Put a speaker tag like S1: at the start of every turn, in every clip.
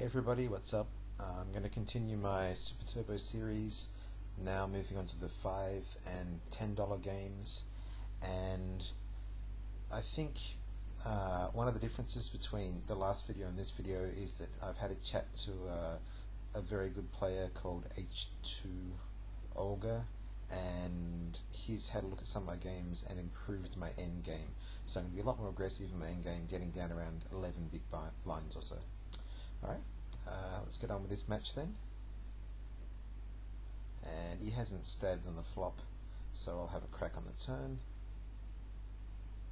S1: Hey everybody, what's up? I'm going to continue my Super Turbo series, now moving on to the $5 and $10 games. And I think one of the differences between the last video and this video is that I've had a chat to a very good player called H2Olga, and he's had a look at some of my games and improved my end game. So I'm going to be a lot more aggressive in my end game, getting down around 11 big blinds or so. Alright, let's get on with this match then. And he hasn't stabbed on the flop, so I'll have a crack on the turn.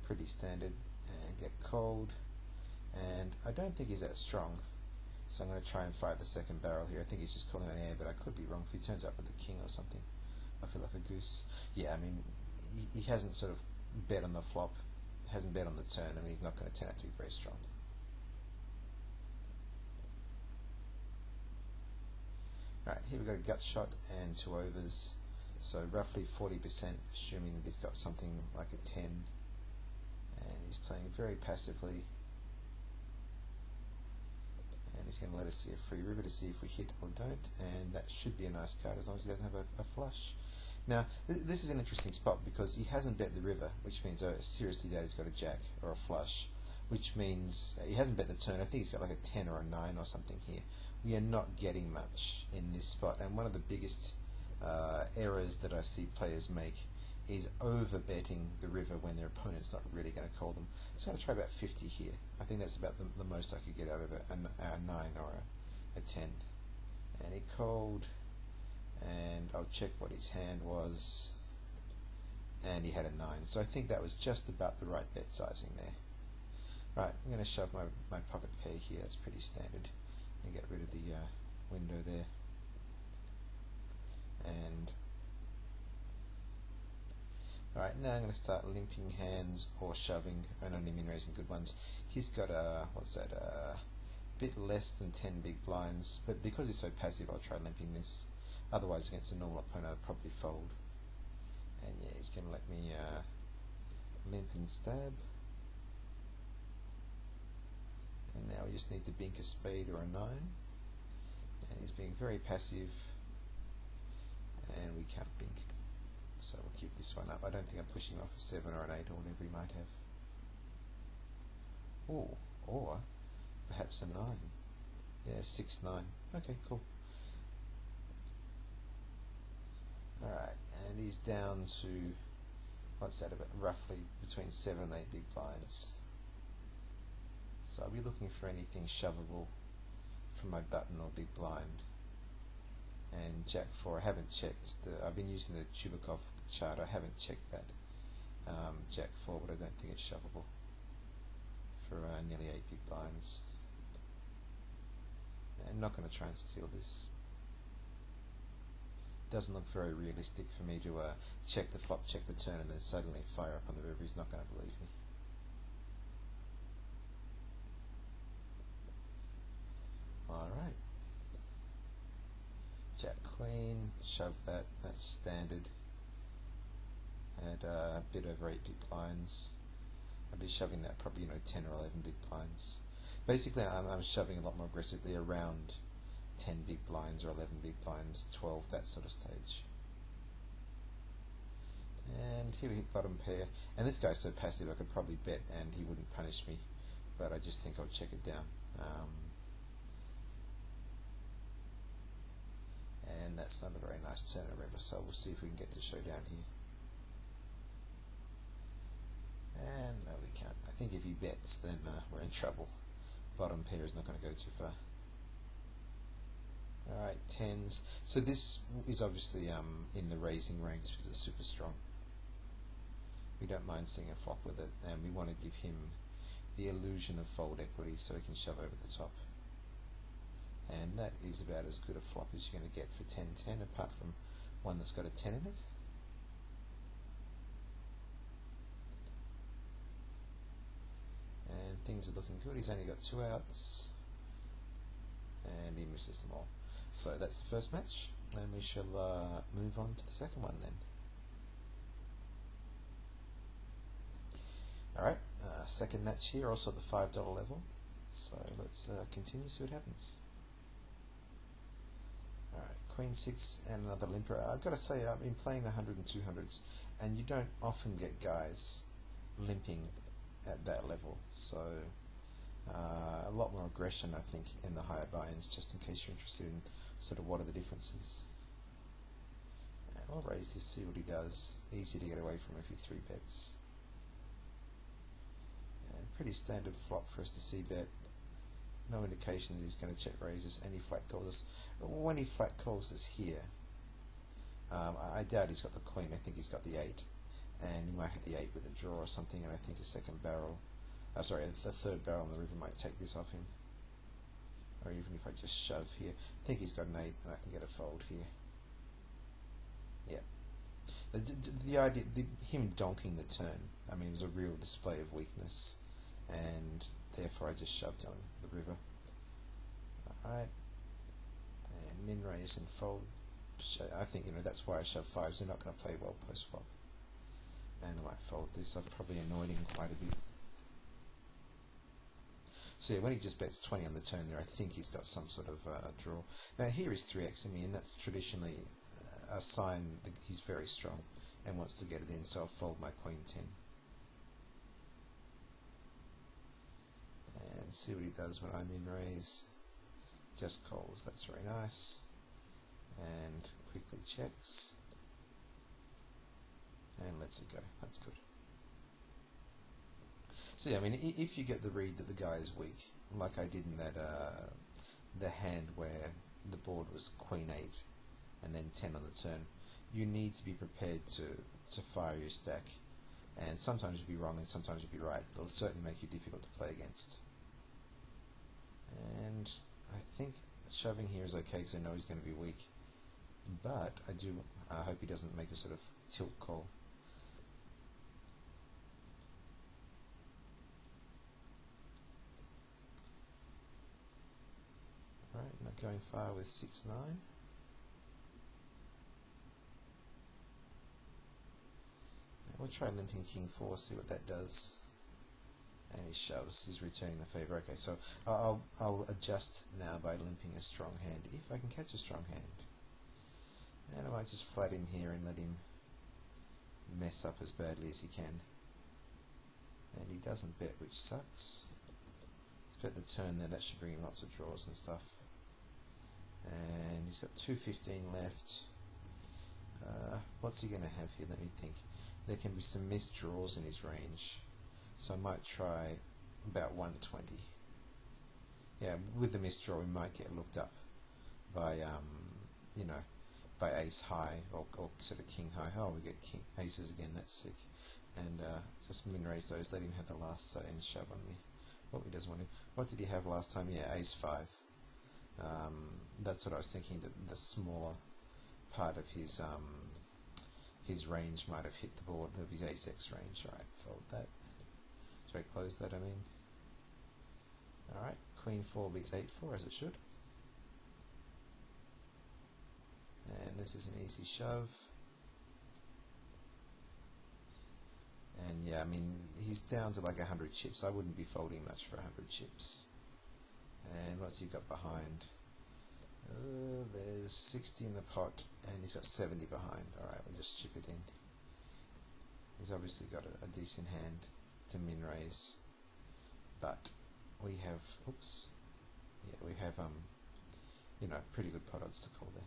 S1: Pretty standard, and get cold. And I don't think he's that strong, so I'm going to try and fire the second barrel here. I think he's just calling an air, but I could be wrong. If he turns up with a king or something, I feel like a goose. Yeah, I mean, he hasn't sort of bet on the flop, hasn't bet on the turn. I mean, he's not going to turn out to be very strong. Right, here we've got a gut shot and 2 overs, so roughly 40%, assuming that he's got something like a 10, and he's playing very passively, and he's going to let us see a free river to see if we hit or don't, and that should be a nice card as long as he doesn't have a flush. Now, this is an interesting spot because he hasn't bet the river, which means seriously that he's got a jack or a flush, which means he hasn't bet the turn. I think he's got like a 10 or a 9 or something here. We are not getting much in this spot, and one of the biggest errors that I see players make is over betting the river when their opponent's not really going to call them. So I'm going to try about 50 here. I think that's about the most I could get out of a 9 or a 10. And he called, and I'll check what his hand was, and he had a 9. So I think that was just about the right bet sizing there. Right, I'm going to shove my pocket pair here. That's pretty standard, and get rid of the window there. And alright, now I'm going to start limping hands or shoving, and only min raising good ones. He's got a, what's that, a bit less than 10 big blinds, but because he's so passive I'll try limping this. Otherwise against a normal opponent I'd probably fold. And yeah, he's going to let me limp and stab. And now we just need to bink a spade or a 9. And he's being very passive, and we can't bink. So we'll keep this one up. I don't think I'm pushing off a 7 or an 8 or whatever he might have. Oh, or perhaps a 9. Yeah, 6, 9. Okay, cool. Alright, and he's down to, what's that, about roughly between 7 and 8 big blinds. So I'll be looking for anything shovable from my button or big blind. And Jack 4, I haven't checked. I've been using the Chubakov chart. I haven't checked that Jack 4, but I don't think it's shovable for nearly 8 big blinds. And I'm not going to try and steal this. Doesn't look very realistic for me to check the flop, check the turn, and then suddenly fire up on the river. He's not going to believe me. Alright. Jack Queen, shove that, that's standard. At a bit over 8 big blinds. I'll be shoving that probably 10 or 11 big blinds. Basically I'm shoving a lot more aggressively around 10 big blinds or 11 big blinds, 12, that sort of stage. And here we hit bottom pair, and this guy's so passive I could probably bet and he wouldn't punish me, but I just think I'll check it down. And that's not a very nice turn of river, so we'll see if we can get to showdown here. And no, we can't. I think if he bets, then we're in trouble. Bottom pair is not going to go too far. Alright, 10s. So this is obviously in the raising range because it's super strong. We don't mind seeing a flop with it, and we want to give him the illusion of fold equity so he can shove over the top. And that is about as good a flop as you're going to get for 10-10, apart from one that's got a 10 in it. And things are looking good. He's only got 2 outs, and he misses them all. So that's the first match, and we shall move on to the second one then. Alright, second match here, also at the $5 level. So let's continue, see what happens. Queen 6 and another limper. I've got to say, I've been playing the 100 and 200s, and you don't often get guys limping at that level. So a lot more aggression, I think, in the higher buy-ins, just in case you're interested in sort of what are the differences. And I'll raise this, see what he does. Easy to get away from if you 3-bets. And pretty standard flop for us to see bet. No indication that he's going to check raises, and he flat calls us. When he flat calls us here, I doubt he's got the queen. I think he's got the 8, and he might have the 8 with a draw or something, and I think a second barrel, sorry, the third barrel on the river might take this off him. Or even if I just shove here, I think he's got an 8, and I can get a fold here. Yeah. The idea, him donking the turn, I mean, it was a real display of weakness, and therefore I just shoved on the river. Alright, and min raise and fold. I think, you know, that's why I shove 5s. They're not going to play well post flop. And I might fold this. I've probably annoyed him quite a bit. So yeah, when he just bets 20 on the turn there, I think he's got some sort of draw. Now here is 3xing me, and that's traditionally a sign that he's very strong and wants to get it in, so I'll fold my queen 10. And see what he does when I'm in raise. Just calls, that's very nice. And quickly checks. And lets it go, that's good. So yeah, I mean, if you get the read that the guy is weak, like I did in that the hand where the board was queen 8 and then 10 on the turn, you need to be prepared to fire your stack. And sometimes you'll be wrong and sometimes you'll be right. It'll certainly make you difficult to play against. And I think shoving here is okay because I know he's going to be weak. But I do hope he doesn't make a sort of tilt call. Alright, not going far with 6-9. We'll try limping king 4, see what that does. And he shoves, he's returning the favour. Okay, so I'll adjust now by limping a strong hand, if I can catch a strong hand. And I might just flat him here and let him mess up as badly as he can. And he doesn't bet, which sucks. Let's bet the turn there, that should bring him lots of draws and stuff. And he's got 2.15 left. What's he going to have here? Let me think. There can be some missed draws in his range. So I might try about 120. Yeah, with the missed draw we might get looked up by, you know, by ace high or sort of king high. Oh, we get king aces again, that's sick. And just min raise those, let him have the last say and shove on me. What he doesn't want to. What did he have last time? Yeah, ace 5. That's what I was thinking, that the smaller part of his range might have hit the board, of his ace-x range. Alright, fold that. Sorry, close that, I mean. Alright, queen 4 beats 8-4 as it should. And this is an easy shove. And yeah, I mean, he's down to like 100 chips. I wouldn't be folding much for 100 chips. And what's he got behind? There's 60 in the pot, and he's got 70 behind. Alright, we'll just chip it in. He's obviously got a decent hand to min raise, but we have, oops, yeah, we have, you know, pretty good pot odds to call there.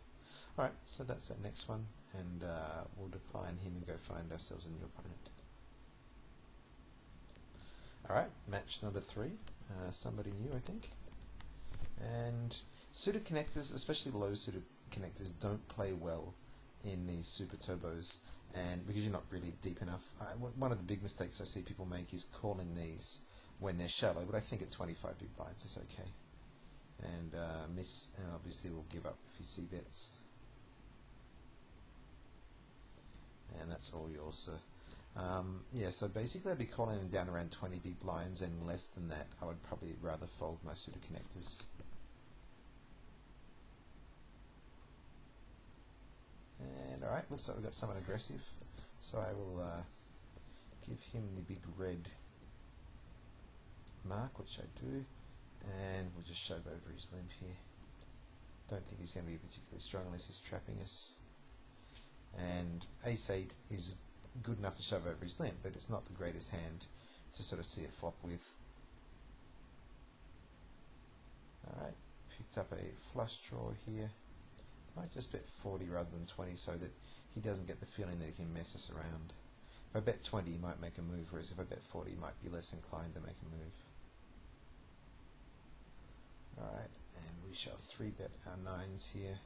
S1: Alright, so that's that next one, and we'll decline him and go find ourselves a new opponent. Alright, match number 3, somebody new, I think. And suited connectors, especially low suited connectors, don't play well in these super turbos, and because you're not really deep enough. One of the big mistakes I see people make is calling these when they're shallow, but I think at 25 big blinds is okay. And miss, and obviously we'll give up if you see bets. And that's all yours, sir. Yeah, so basically I'd be calling them down around 20 big blinds, and less than that I would probably rather fold my suited connectors. And alright, looks like we've got someone aggressive, so I will give him the big red mark, which I do, and we'll just shove over his limp here. Don't think he's going to be particularly strong unless he's trapping us. And ace-8 is good enough to shove over his limp, but it's not the greatest hand to sort of see a flop with. Alright, picked up a flush draw here. Might just bet 40 rather than 20 so that he doesn't get the feeling that he can mess us around. If I bet 20 he might make a move, whereas if I bet 40 he might be less inclined to make a move. Alright, and we shall 3-bet our 9s here.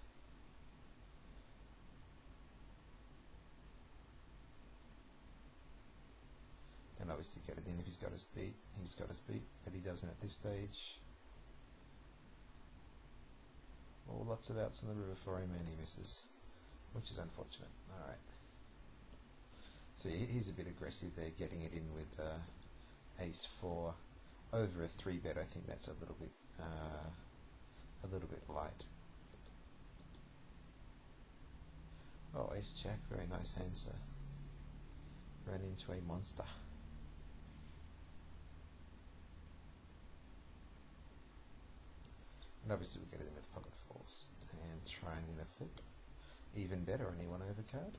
S1: And obviously get it in if he's got us beat. He's got us beat, but he doesn't at this stage. Well, lots of outs on the river for him and he misses, which is unfortunate. Alright. So he's a bit aggressive there, getting it in with ace-4 over a 3-bet. I think that's a little bit light. Oh, ace-jack, very nice hand, sir. Ran into a monster. And obviously we get it in with pocket 4s and try and win a flip. Even better, only 1 over card.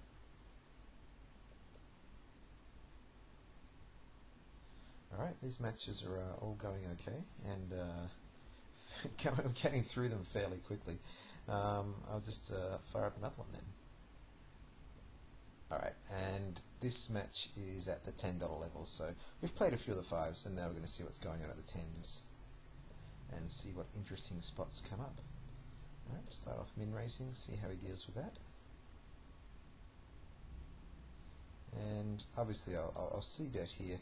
S1: Alright, these matches are all going okay, and getting through them fairly quickly. I'll just fire up another one then. Alright, and this match is at the $10 level, so we've played a few of the 5s, and now we're going to see what's going on at the 10s. And see what interesting spots come up. Alright, start off min racing, see how he deals with that. And obviously I'll c-bet here.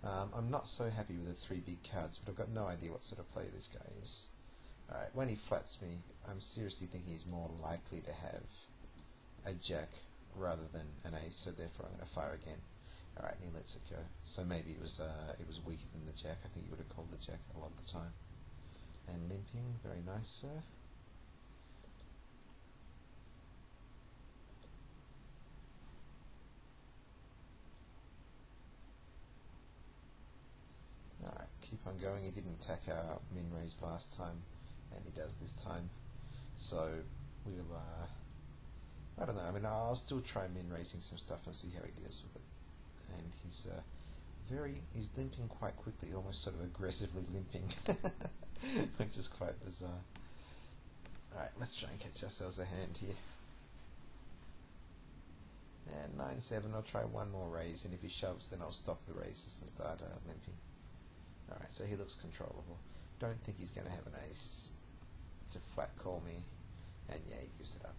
S1: I'm not so happy with the 3 big cards, but I've got no idea what sort of player this guy is. Alright, when he flats me, I'm seriously thinking he's more likely to have a jack rather than an ace, so therefore I'm going to fire again. Alright, and he lets it go. So maybe it was weaker than the jack. I think he would have called the jack a lot of the time. And limping, very nice, sir. Alright, keep on going. He didn't attack our min raise last time, and he does this time. So we'll, I don't know. I mean, I'll still try min raising some stuff and see how he deals with it. And he's he's limping quite quickly, almost sort of aggressively limping. Which is quite bizarre. Alright, let's try and catch ourselves a hand here. And 9-7, I'll try one more raise, and if he shoves then I'll stop the raises and start limping. Alright, so he looks controllable. Don't think he's going to have an ace to flat call me, and yeah, he gives it up.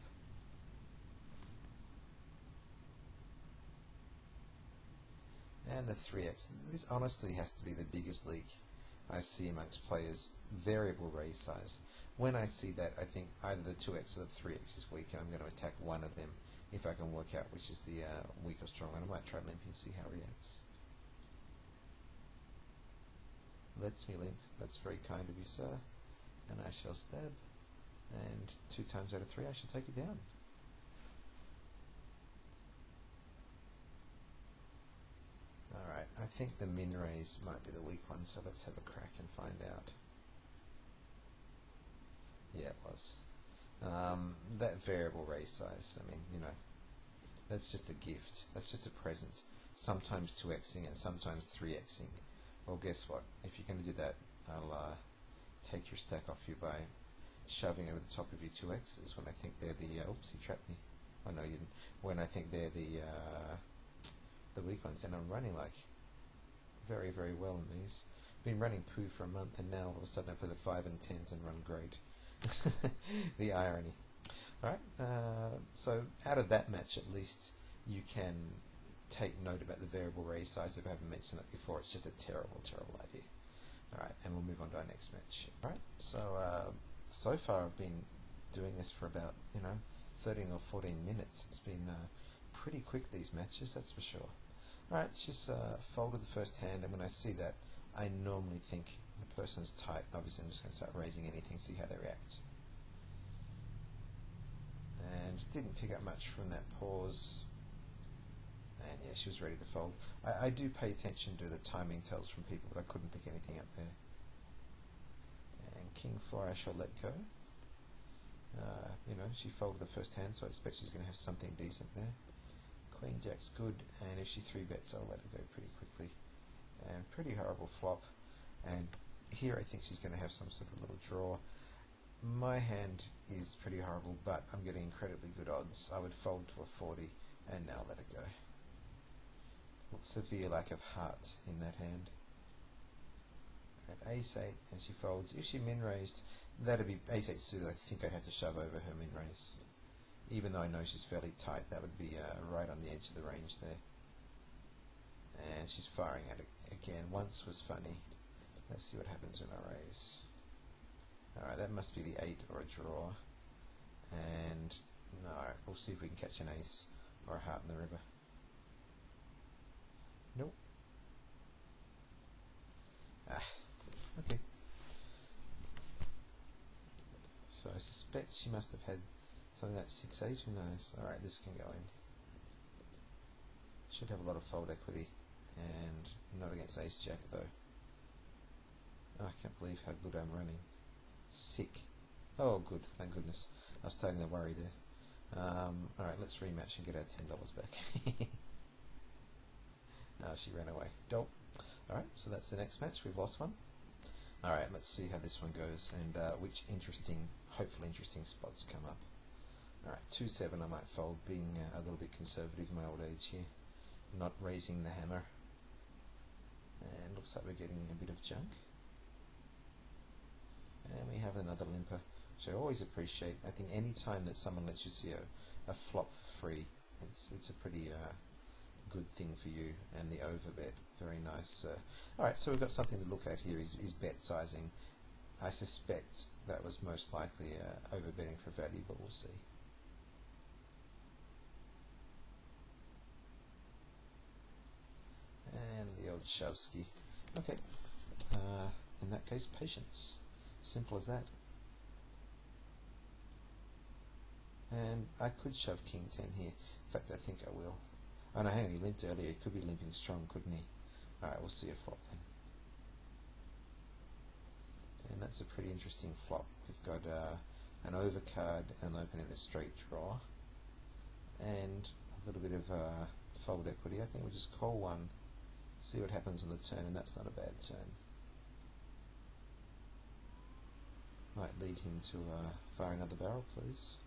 S1: And the 3x. This honestly has to be the biggest leak I see amongst players. Variable raise size. When I see that, I think either the 2x or the 3x is weak, and I'm going to attack one of them if I can work out which is the weak or strong one. I might try limping, see how it reacts. Lets me limp. That's very kind of you, sir. And I shall stab. And 2 times out of 3 I shall take it down. Alright, I think the min raise might be the weak one, so let's have a crack and find out. Yeah, it was. That variable raise size, I mean, you know, that's just a gift. That's just a present. Sometimes 2xing and sometimes 3xing. Well, guess what? If you're going to do that, I'll take your stack off you by shoving over the top of your 2x's when I think they're the... oops, he trapped me. Oh, no, you didn't. When I think they're the weak ones, and I'm running like very, very well in these. Been running poo for a month, and now all of a sudden I play the 5 and 10s and run great. The irony. Alright, so out of that match at least you can take note about the variable raise size. If I haven't mentioned that before, it's just a terrible, terrible idea. Alright, and we'll move on to our next match. Alright, so so far I've been doing this for about, 13 or 14 minutes. It's been pretty quick, these matches, that's for sure. Alright, she's folded the first hand, and when I see that, I normally think the person's tight. Obviously I'm just going to start raising anything, see how they react. And didn't pick up much from that pause. And yeah, she was ready to fold. I do pay attention to the timing tells from people, but I couldn't pick anything up there. And King 4 I shall let go. You know, she folded the first hand, so I expect she's going to have something decent there. Queen Jack's good, and if she 3-bets, I'll let her go pretty quickly. And pretty horrible flop. And here I think she's going to have some sort of little draw. My hand is pretty horrible, but I'm getting incredibly good odds. I would fold to a 40, and now let it go. Severe lack of heart in that hand. At ace-8, and she folds. If she min-raised, that'd be ace-8 suited. I think I'd have to shove over her min-raise. Even though I know she's fairly tight, that would be right on the edge of the range there. And she's firing at it again. Once was funny. Let's see what happens when I raise. Alright, that must be the 8 or a draw. And no, we'll see if we can catch an ace or a heart in the river. Nope. Okay. So I suspect she must have had something like 6-8, who knows. Alright, this can go in. Should have a lot of fold equity, and not against ace-jack though. Oh, I can't believe how good I'm running. Sick. Oh, good, thank goodness. I was starting to worry there. Alright, let's rematch and get our $10 back. She ran away. Dope. Alright, so that's the next match. We've lost one. Alright, let's see how this one goes, and which hopefully interesting spots come up. Alright, 2-7 I might fold, being a little bit conservative in my old age here. Not raising the hammer. And looks like we're getting a bit of junk. And we have another limper, which I always appreciate. I think any time that someone lets you see a flop for free, it's a pretty good thing for you. And the overbet, very nice. Alright, so we've got something to look at here, is bet sizing. I suspect that was most likely overbetting for value, but we'll see. And the old Shovsky. Okay, in that case, patience. Simple as that. And I could shove King 10 here. In fact, I think I will. Oh no, hang on, he limped earlier. He could be limping strong, couldn't he? Alright, we'll see a flop then. And that's a pretty interesting flop. We've got an overcard and an open and a straight draw. And a little bit of fold equity. I think we'll just call one, see what happens on the turn, and that's not a bad turn. Might lead him to fire another barrel, please.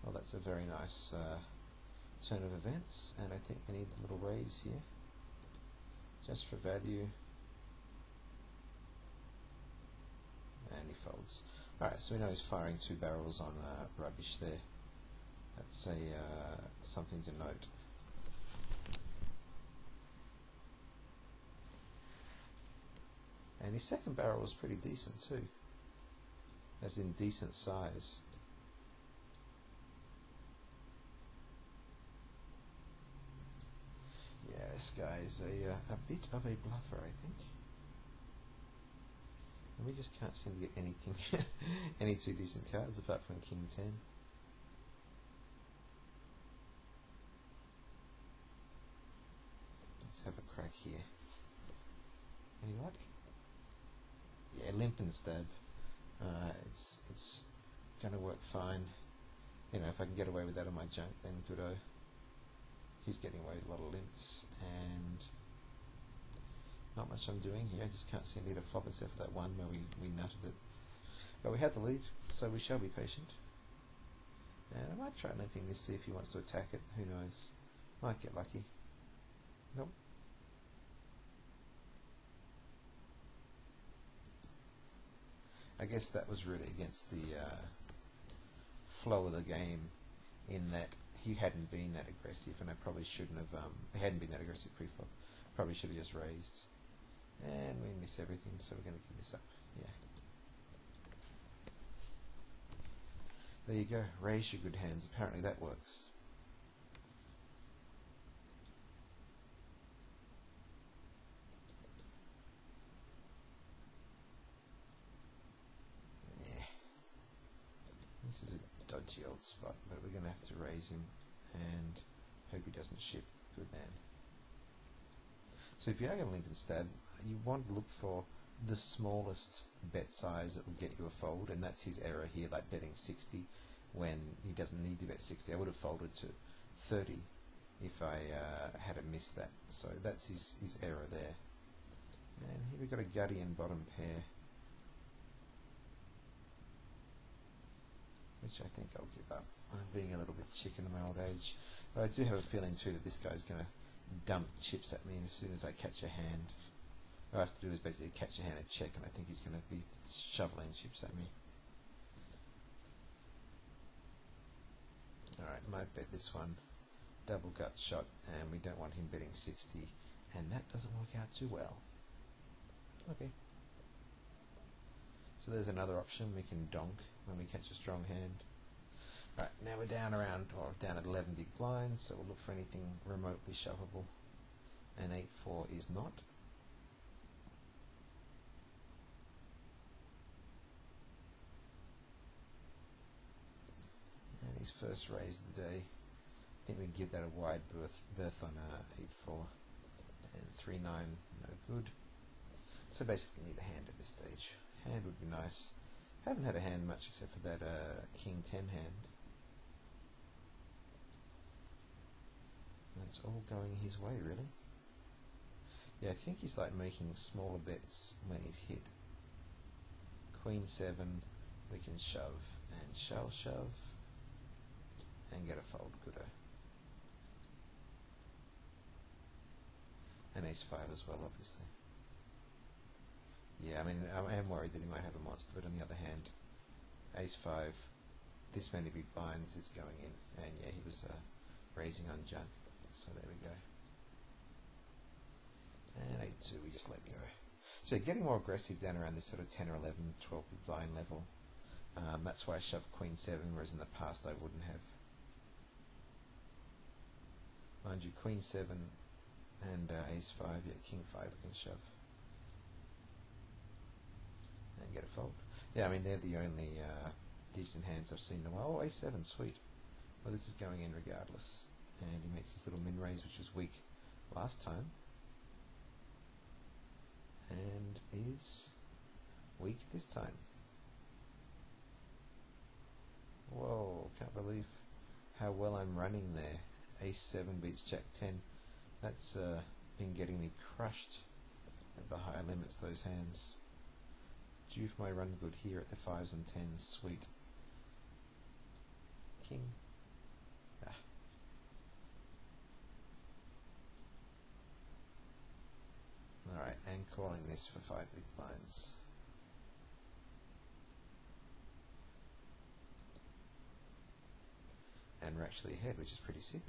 S1: Well, that's a very nice turn of events, and I think we need a little raise here, just for value. And he folds. Alright, so we know he's firing 2 barrels on rubbish there. That's something to note. And his second barrel was pretty decent too, as in decent size. Yeah, this guy's a bit of a bluffer, I think. And we just can't seem to get anything, any 2 decent cards apart from King 10. Let's have a crack here. Any luck? Yeah, limp and stab. It's gonna work fine. You know, if I can get away with that on my junk, then good-o. He's getting away with a lot of limps, and not much I'm doing here. I just can't see a lead a flop except for that one where we nutted it. But we had the lead, so we shall be patient. And I might try limping this, see if he wants to attack it. Who knows? Might get lucky. Nope. I guess that was really against the flow of the game, in that he hadn't been that aggressive, and I probably shouldn't have. He hadn't been that aggressive pre-flop. Probably should have just raised. And we miss everything, so we're going to give this up. Yeah. There you go. Raise your good hands. Apparently that works. This is a dodgy old spot, but we're going to have to raise him and hope he doesn't ship. Good man. So if you are going to limp and stab, you want to look for the smallest bet size that will get you a fold, and that's his error here, like betting 60. when he doesn't need to bet 60. I would have folded to 30 if I had missed that. So that's his error there. And here we've got a gutty and bottom pair, which I think I'll give up. I'm being a little bit chicken in my old age. But I do have a feeling too that this guy's going to dump chips at me as soon as I catch a hand. What I have to do is basically catch a hand and check, and I think he's going to be shoveling chips at me. Alright, might bet this one. Double gut shot, and we don't want him betting 60, and that doesn't work out too well. Okay. So there's another option. We can donk when we catch a strong hand. Alright, now we're down at 11 big blinds, so we'll look for anything remotely shovable. And 8-4 is not. And his first raise of the day. I think we can give that a wide berth on 8-4. And 3-9, no good. So basically need a hand at this stage. Hand would be nice. Haven't had a hand much except for that King 10 hand. That's all going his way, really. Yeah, I think he's like making smaller bets when he's hit. Queen 7, we can shove, and shall shove, and get a fold, goodo. And Ace 5 as well, obviously. Yeah, I mean, I am worried that he might have a monster, but on the other hand, Ace 5, this many big blinds, it's going in, and yeah, he was raising on junk. So there we go. And 8-2, we just let go. So getting more aggressive down around this sort of 10 or 11, 12 big blind level. That's why I shoved Queen 7, whereas in the past I wouldn't have. Mind you, Queen 7 and Ace 5, yeah, King 5 we can shove. And get a fold. Yeah, I mean, they're the only decent hands I've seen in a while. Oh, Ace 7, sweet. Well, this is going in regardless. And he makes his little min raise, which was weak last time, and is weak this time. Whoa, can't believe how well I'm running there. Ace 7 beats Jack 10. That's been getting me crushed at the higher limits, those hands. Due for my run good here at the 5s and 10s, sweet. King. Alright, and calling this for 5 big blinds. And we're actually ahead, which is pretty sick.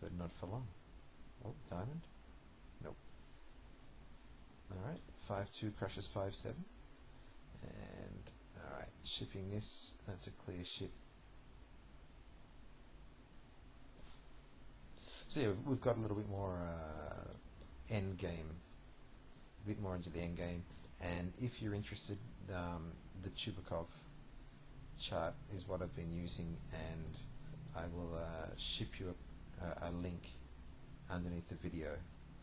S1: But not for long. Oh, diamond? Nope. Alright, 5-2 crushes 5-7. And, alright, shipping this, that's a clear ship. So yeah, we've got a little bit more end game, a bit more into the end game, and if you're interested, the Chubukov chart is what I've been using, and I will ship you a link underneath the video,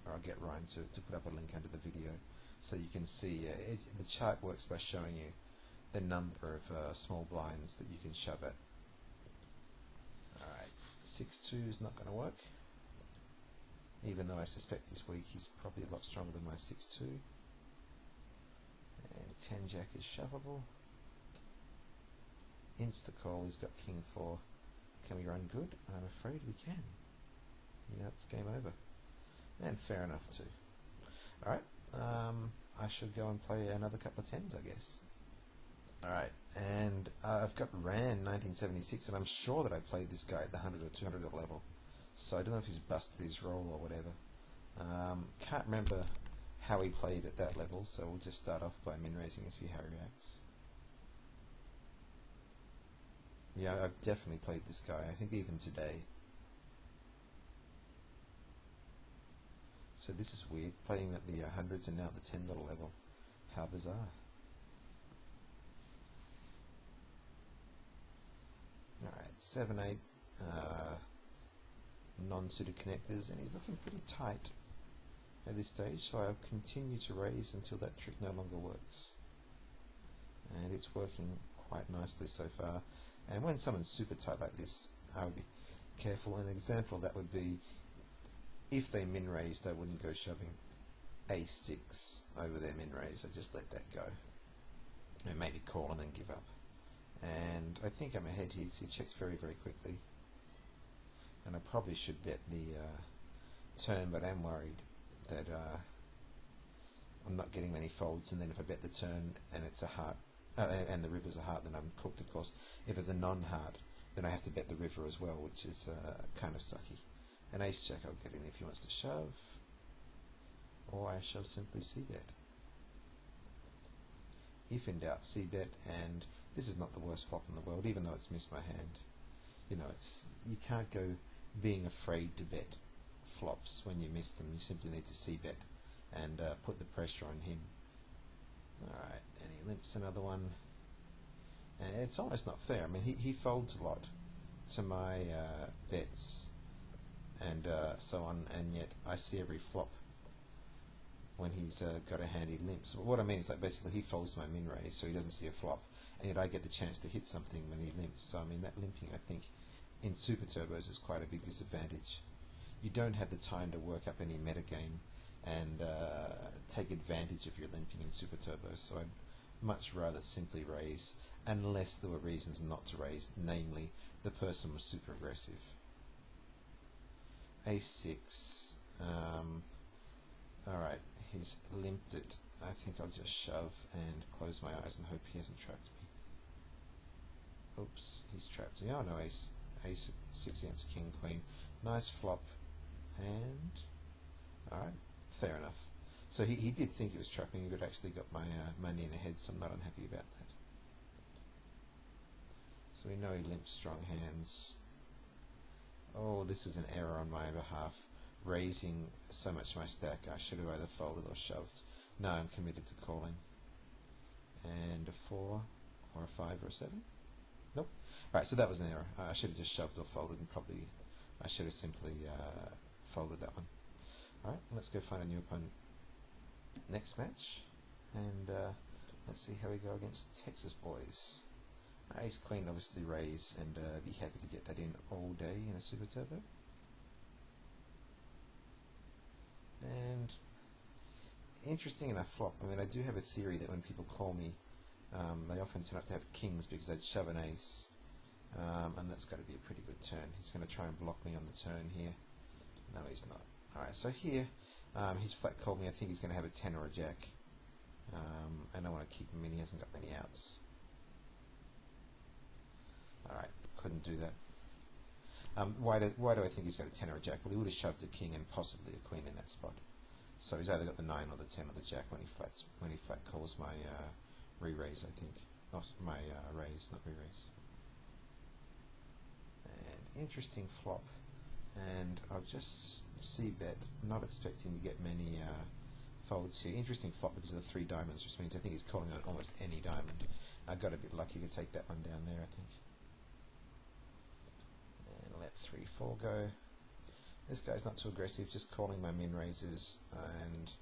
S1: or I'll get Ryan to put up a link under the video so you can see. The chart works by showing you the number of small blinds that you can shove at. Alright, 6-2 is not going to work. Even though I suspect this week he's probably a lot stronger than my 6-2. And 10 Jack is shovable. Insta-call, he's got King 4. Can we run good? I'm afraid we can. Yeah, it's game over. And fair enough too. Alright, I should go and play another couple of 10s, I guess. Alright, and I've got Ran 1976, and I'm sure that I played this guy at the 100 or 200 level. So I don't know if he's busted his roll or whatever. Can't remember how he played at that level, so we'll just start off by min-raising and see how he reacts. Yeah, I've definitely played this guy, I think even today. So this is weird, playing at the hundreds and now at the $10 level. How bizarre. Alright, 7-8. Non-suited connectors, and he's looking pretty tight at this stage, so I'll continue to raise until that trick no longer works. And it's working quite nicely so far. And when someone's super tight like this, I would be careful. An example of that would be if they min raised, I wouldn't go shoving a6 over their min raise. I just let that go and maybe call and then give up. And I think I'm ahead here because he checked very, very quickly. And I probably should bet the turn, but I'm worried that I'm not getting many folds. And then if I bet the turn and it's a heart, and the river's a heart, then I'm cooked, of course. If it's a non-heart, then I have to bet the river as well, which is kind of sucky. An ace jack I'll get in if he wants to shove, or I shall simply c-bet. If in doubt, c-bet, and this is not the worst flop in the world, even though it's missed my hand. You know, you can't go being afraid to bet flops when you miss them. You simply need to c-bet and put the pressure on him. Alright, and he limps another one. And it's almost not fair. I mean, he folds a lot to my bets and so on, and yet I see every flop when he's got a hand he limps. But what I mean is, like, basically he folds my min raise, so he doesn't see a flop, and yet I get the chance to hit something when he limps. So I mean, that limping, I think, in super turbos is quite a big disadvantage. You don't have the time to work up any metagame and take advantage of your limping in super turbos. So I'd much rather simply raise, unless there were reasons not to raise, namely the person was super aggressive. A6. Alright, he's limped it. I think I'll just shove and close my eyes and hope he hasn't trapped me. Oops, he's trapped me. Oh no, ace 6 against king, queen. Nice flop. And alright, fair enough. So he did think he was trapping, but actually got my money in the head, so I'm not unhappy about that. So we know he limps strong hands. Oh, this is an error on my behalf. Raising so much of my stack, I should have either folded or shoved. No, I'm committed to calling. And a 4, or a 5, or a 7? Nope. Alright, so that was an error. I should have just shoved or folded, and probably I should have simply folded that one. Alright, let's go find a new opponent. Next match, and let's see how we go against Texas boys. Ace Queen, obviously raise, and be happy to get that in all day in a super turbo. And interesting enough flop. I mean, I do have a theory that when people call me, they often turn up to have kings because they'd shove an ace, and that's got to be a pretty good turn. He's going to try and block me on the turn here. No, he's not. Alright, so here, he's flat called me. I think he's going to have a 10 or a jack, and I want to keep him in. He hasn't got many outs. Alright, couldn't do that. Why do I think he's got a 10 or a jack? Well, he would have shoved a king and possibly a queen in that spot. So he's either got the 9 or the 10 or the jack when he flat calls my re-raise, I think. Oh, my raise, not re-raise. And interesting flop. And I'll just c-bet, not expecting to get many folds here. Interesting flop because of the 3 diamonds, which means I think he's calling on almost any diamond. I got a bit lucky to take that one down there, I think. And let 3-4 go. This guy's not too aggressive, just calling my min raises and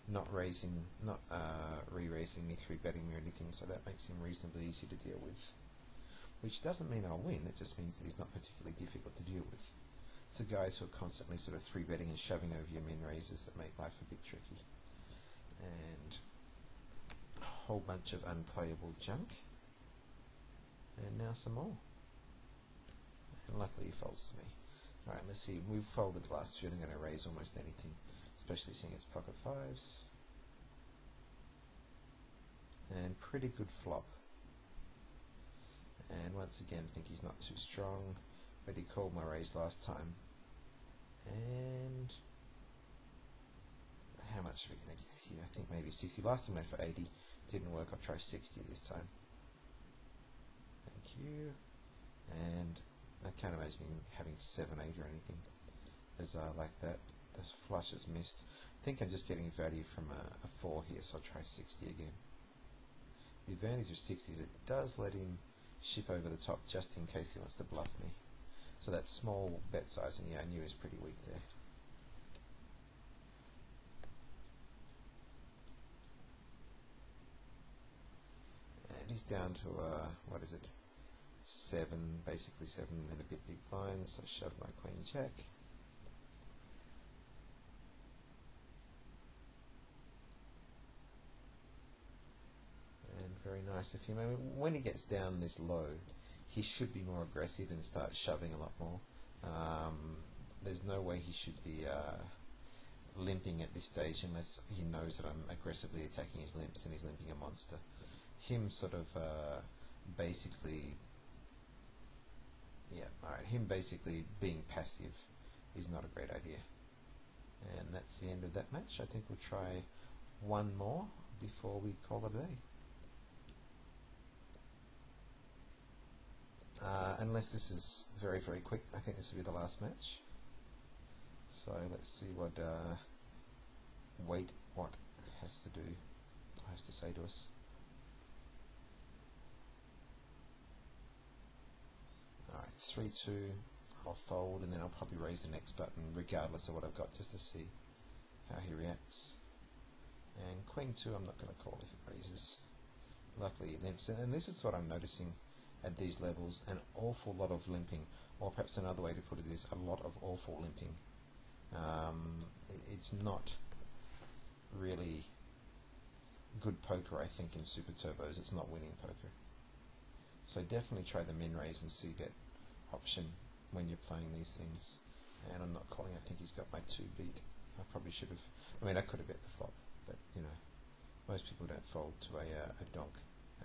S1: not re-raising me, 3-betting me or anything, so that makes him reasonably easy to deal with. Which doesn't mean I'll win, it just means that he's not particularly difficult to deal with. It's the guys who are constantly sort of 3-betting and shoving over your min raises that make life a bit tricky. And a whole bunch of unplayable junk. And now some more. And luckily he folds to me. Alright, let's see. We've folded the last few. They're going to raise almost anything, especially seeing it's pocket 5s. And pretty good flop. And once again, think he's not too strong. But he called my raise last time. And how much are we going to get here? I think maybe 60. Last time I went for 80. Didn't work. I'll try 60 this time. Thank you. And I can't imagine him having 7, 8 or anything bizarre like that. The flush is missed. I think I'm just getting value from a 4 here, so I'll try 60 again. The advantage of 60 is it does let him ship over the top just in case he wants to bluff me. So that small bet size, and yeah, I knew he was pretty weak there. And he's down to, what is it, 7, basically 7 and a bit big blinds, so shove my queen jack. And very nice of him. I mean, when he gets down this low, he should be more aggressive and start shoving a lot more. There's no way he should be limping at this stage unless he knows that I'm aggressively attacking his limps and he's limping a monster. Him sort of basically, yeah, alright, him basically being passive is not a great idea. And that's the end of that match. I think we'll try one more before we call it a day. Unless this is very, very quick, I think this will be the last match. So let's see what what has to say to us. Alright, 3-2, I'll fold and then I'll probably raise the next button regardless of what I've got, just to see how he reacts. And Queen 2 I'm not going to call if it raises. Luckily it limps, and this is what I'm noticing at these levels, an awful lot of limping, or perhaps another way to put it is a lot of awful limping. It's not really good poker, I think, in super turbos. It's not winning poker. So definitely try the min raise and c-bet option when you're playing these things. And I'm not calling. I think he's got my 2 beat. I probably should have. I mean, I could have bet the flop, but you know, most people don't fold to a donk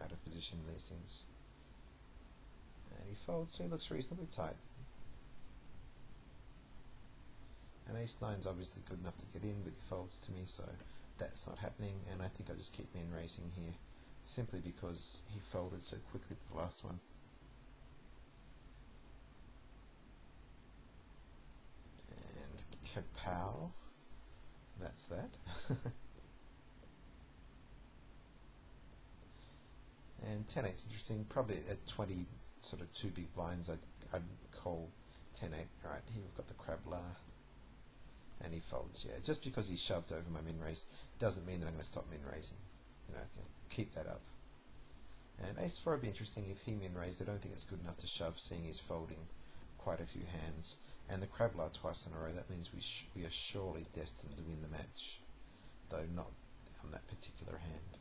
S1: out of position in these things. And he folds, so he looks reasonably tight. And ace-9 is obviously good enough to get in, but he folds to me, so that's not happening. And I think I'll just keep min raising here, simply because he folded so quickly to the last one. And kapow, that's that. And 10-8's interesting. Probably at 20, sort of 2 big blinds, I'd call 10-8. Alright, here we've got the Krabla. And he folds, yeah. Just because he shoved over my min raise doesn't mean that I'm going to stop min raising. You know, keep that up. And ace-4 would be interesting if he min raised. I don't think it's good enough to shove, seeing he's folding quite a few hands. And the Krabla twice in a row, that means we are surely destined to win the match, though not on that particular hand.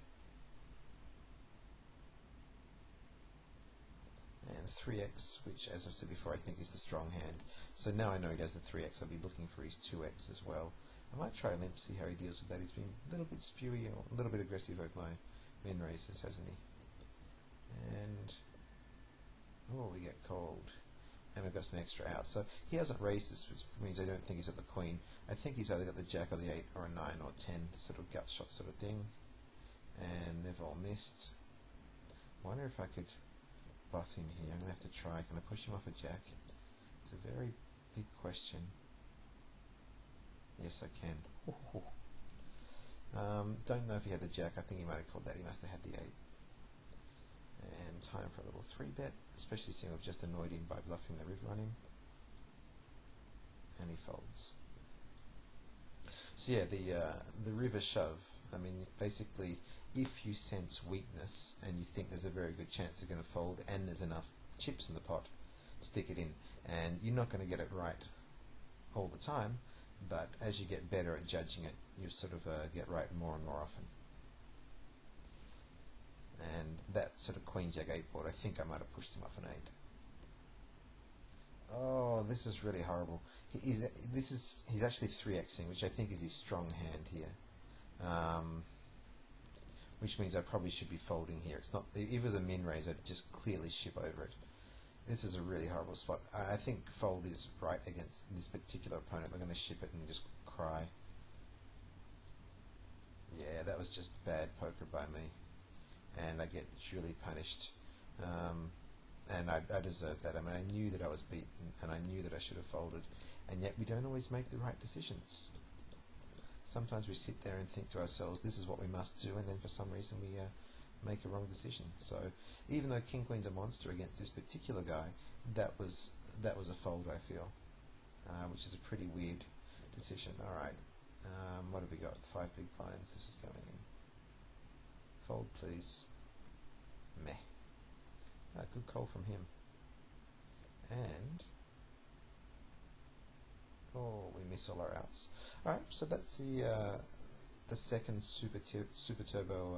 S1: And 3x, which, as I've said before, I think is the strong hand. So now I know he does the 3x, I'll be looking for his 2x as well. I might try a limp, see how he deals with that. He's been a little bit spewy, or a little bit aggressive over my min raises, hasn't he? And, oh, we get called. And we've got some extra out. So he hasn't raised this, which means I don't think he's at the queen. I think he's either got the jack or the 8 or a 9 or 10, sort of gut shot sort of thing. And they've all missed. I wonder if I could bluff him here. I'm going to have to try. Can I push him off a jack? It's a very big question. Yes, I can. Don't know if he had the jack. I think he might have called that. He must have had the 8. And time for a little 3-bet, especially seeing we've just annoyed him by bluffing the river on him. And he folds. So yeah, the river shove. I mean, basically, if you sense weakness and you think there's a very good chance they're going to fold and there's enough chips in the pot, stick it in. And you're not going to get it right all the time, but as you get better at judging it, you sort of get right more and more often. And that sort of Queen Jack 8 board, I think I might have pushed him off an 8. Oh, this is really horrible. He's actually 3xing, which I think is his strong hand here. Which means I probably should be folding here. It's not. If it was a min raise, I'd just clearly ship over it. This is a really horrible spot. I think fold is right against this particular opponent. I'm going to ship it and just cry. Yeah, that was just bad poker by me. And I get duly punished. And I deserve that. I mean, I knew that I was beaten, and I knew that I should have folded. And yet we don't always make the right decisions. Sometimes we sit there and think to ourselves, this is what we must do, and then for some reason we make a wrong decision. So even though King Queen's a monster against this particular guy, that was a fold, I feel, which is a pretty weird decision. All right, what have we got? 5 big blinds. This is going in. Fold, please. Meh. Good call from him. And we miss all our outs. All right, so that's the second Super Turbo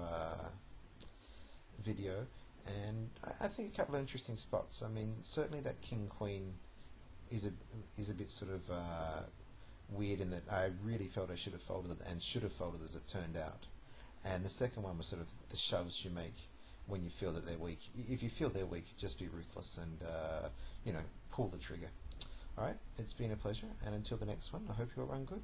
S1: video, and I think a couple of interesting spots. I mean, certainly that King Queen is a bit sort of weird in that I really felt I should have folded it, and should have folded as it turned out. And the second one was sort of the shoves you make when you feel that they're weak. If you feel they're weak, just be ruthless and pull the trigger. Alright, it's been a pleasure, and until the next one, I hope you all run good.